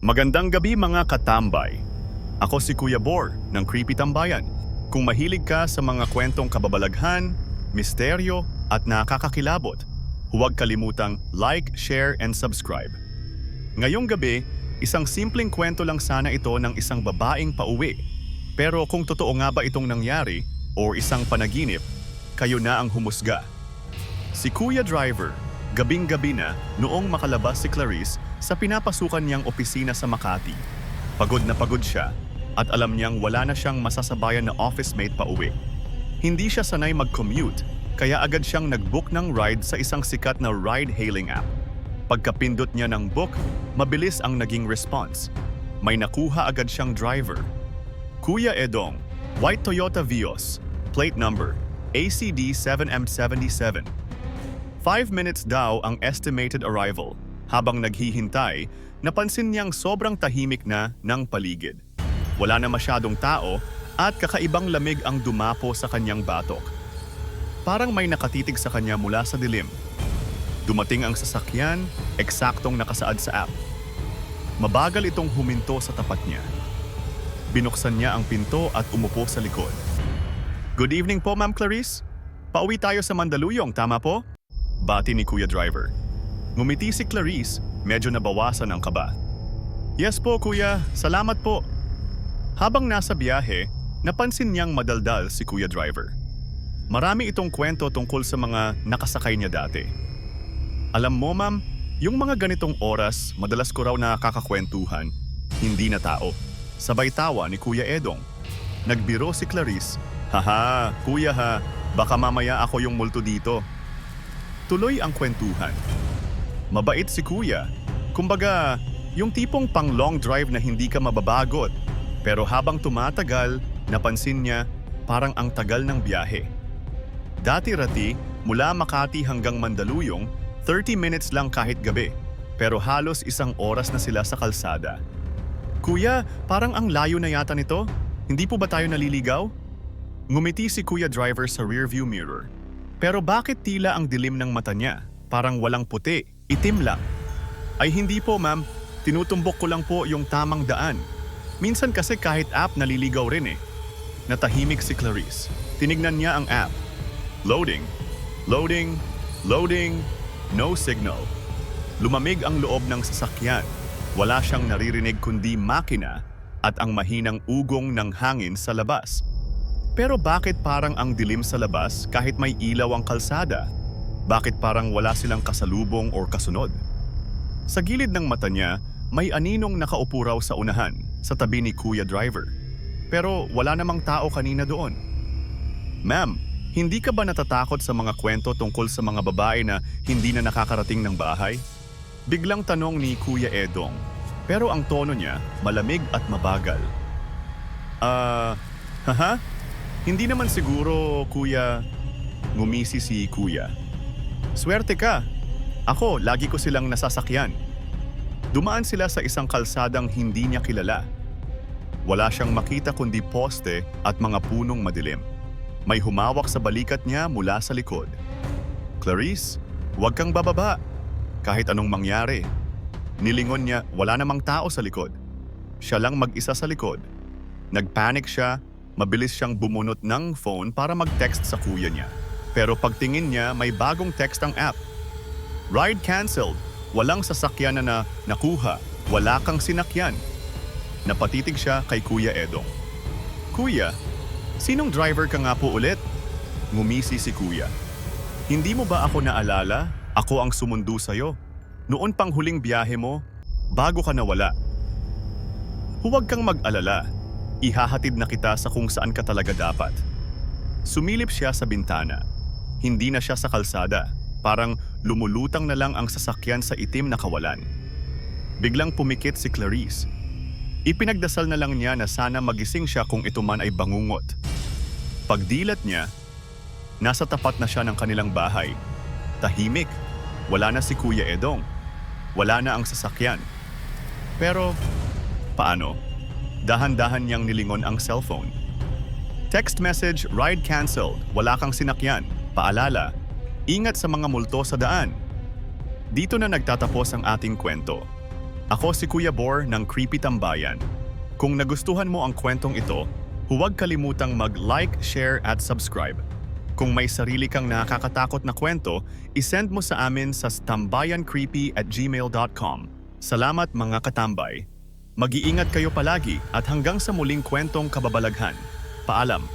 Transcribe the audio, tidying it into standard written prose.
Magandang gabi mga katambay. Ako si Kuya Bor ng Creepy Tambayan. Kung mahilig ka sa mga kwentong kababalaghan, misteryo at nakakakilabot, huwag kalimutang like, share and subscribe. Ngayong gabi, isang simpleng kwento lang sana ito ng isang babaeng pauwi. Pero kung totoo nga ba itong nangyari o isang panaginip, kayo na ang humusga. Si Kuya Driver, gabing-gabi na noong makalabas si Clarice sa pinapasukan niyang opisina sa Makati. Pagod na pagod siya at alam niyang wala na siyang masasabayan na office mate pa uwi. Hindi siya sanay mag-commute kaya agad siyang nag-book ng ride sa isang sikat na ride-hailing app. Pagkapindot niya ng book, mabilis ang naging response. May nakuha agad siyang driver. Kuya Edong, white Toyota Vios, plate number ACD 7M77. 5 minutes daw ang estimated arrival. Habang naghihintay, napansin niyang sobrang tahimik na ng paligid. Wala na masyadong tao at kakaibang lamig ang dumapo sa kanyang batok. Parang may nakatitig sa kanya mula sa dilim. Dumating ang sasakyan, eksaktong nakasaad sa app. Mabagal itong huminto sa tapat niya. Binuksan niya ang pinto at umupo sa likod. Good evening po, Ma'am Clarice. Pauwi tayo sa Mandaluyong, tama po? Bati ni Kuya Driver. Ngumiti si Clarice, medyo nabawasan ang kaba. Yes po, Kuya. Salamat po. Habang nasa biyahe, napansin niyang madaldal si Kuya Driver. Marami itong kwento tungkol sa mga nakasakay niya dati. Alam mo, ma'am, yung mga ganitong oras, madalas ko raw nakakakwentuhan, hindi na tao. Sabay tawa ni Kuya Edong. Nagbiro si Clarice. Haha, Kuya ha, baka mamaya ako yung multo dito. Tuloy ang kwentuhan. Mabait si Kuya. Kumbaga, yung tipong pang long drive na hindi ka mababagot. Pero habang tumatagal, napansin niya parang ang tagal ng biyahe. Dati-rati, mula Makati hanggang Mandaluyong, 30 minutes lang kahit gabi. Pero halos 1 oras na sila sa kalsada. Kuya, parang ang layo na yata nito. Hindi po ba tayo naliligaw? Ngumiti si Kuya Driver sa rearview mirror. Pero bakit tila ang dilim ng mata niya? Parang walang puti, itim lang. Ay hindi po ma'am, tinutumbok ko lang po yung tamang daan. Minsan kasi kahit app naliligaw rin eh. Natahimik si Clarice. Tinignan niya ang app. Loading, loading, loading, no signal. Lumamig ang loob ng sasakyan. Wala siyang naririnig kundi makina at ang mahinang ugong ng hangin sa labas. Pero bakit parang ang dilim sa labas kahit may ilaw ang kalsada? Bakit parang wala silang kasalubong o kasunod? Sa gilid ng mata niya, may aninong nakaupo raw sa unahan, sa tabi ni Kuya Driver. Pero wala namang tao kanina doon. Ma'am, hindi ka ba natatakot sa mga kwento tungkol sa mga babae na hindi na nakakarating ng bahay? Biglang tanong ni Kuya Edong. Pero ang tono niya, malamig at mabagal. Haha? Hindi naman siguro, Kuya. Ngumisi si Kuya. Swerte ka. Ako, lagi ko silang nasasakyan. Dumaan sila sa isang kalsadang hindi niya kilala. Wala siyang makita kundi poste at mga punong madilim. May humawak sa balikat niya mula sa likod. Clarice, huwag kang bababa. Kahit anong mangyari. Nilingon niya, wala namang tao sa likod. Siya lang mag-isa sa likod. Nagpanic siya, mabilis siyang bumunot ng phone para mag-text sa kuya niya. Pero pagtingin niya, may bagong text ang app. Ride canceled. Walang sasakyan na nakuha. Wala kang sinakyan. Napatitig siya kay Kuya Edong. Kuya, sinong driver ka nga po ulit? Ngumisi si Kuya. Hindi mo ba ako naalala? Ako ang sumundo sa'yo. Noon pang huling biyahe mo, bago ka nawala. Huwag kang mag-alala. Ihahatid na kita sa kung saan ka talaga dapat. Sumilip siya sa bintana. Hindi na siya sa kalsada. Parang lumulutang na lang ang sasakyan sa itim na kawalan. Biglang pumikit si Clarice. Ipinagdasal na lang niya na sana magising siya kung ito man ay bangungot. Pagdilat niya, nasa tapat na siya ng kanilang bahay. Tahimik. Wala na si Kuya Edong. Wala na ang sasakyan. Pero, paano? Dahan-dahan niyang nilingon ang cellphone. Text message, ride canceled. Wala kang sinakyan. Paalala, ingat sa mga multo sa daan. Dito na nagtatapos ang ating kwento. Ako si Kuya Bor ng Creepy Tambayan. Kung nagustuhan mo ang kwentong ito, huwag kalimutang mag-like, share at subscribe. Kung may sarili kang nakakatakot na kwento, isend mo sa amin sa tambayancreepy@gmail.com. Salamat mga katambay. Mag-iingat kayo palagi at hanggang sa muling kwentong kababalaghan. Paalam.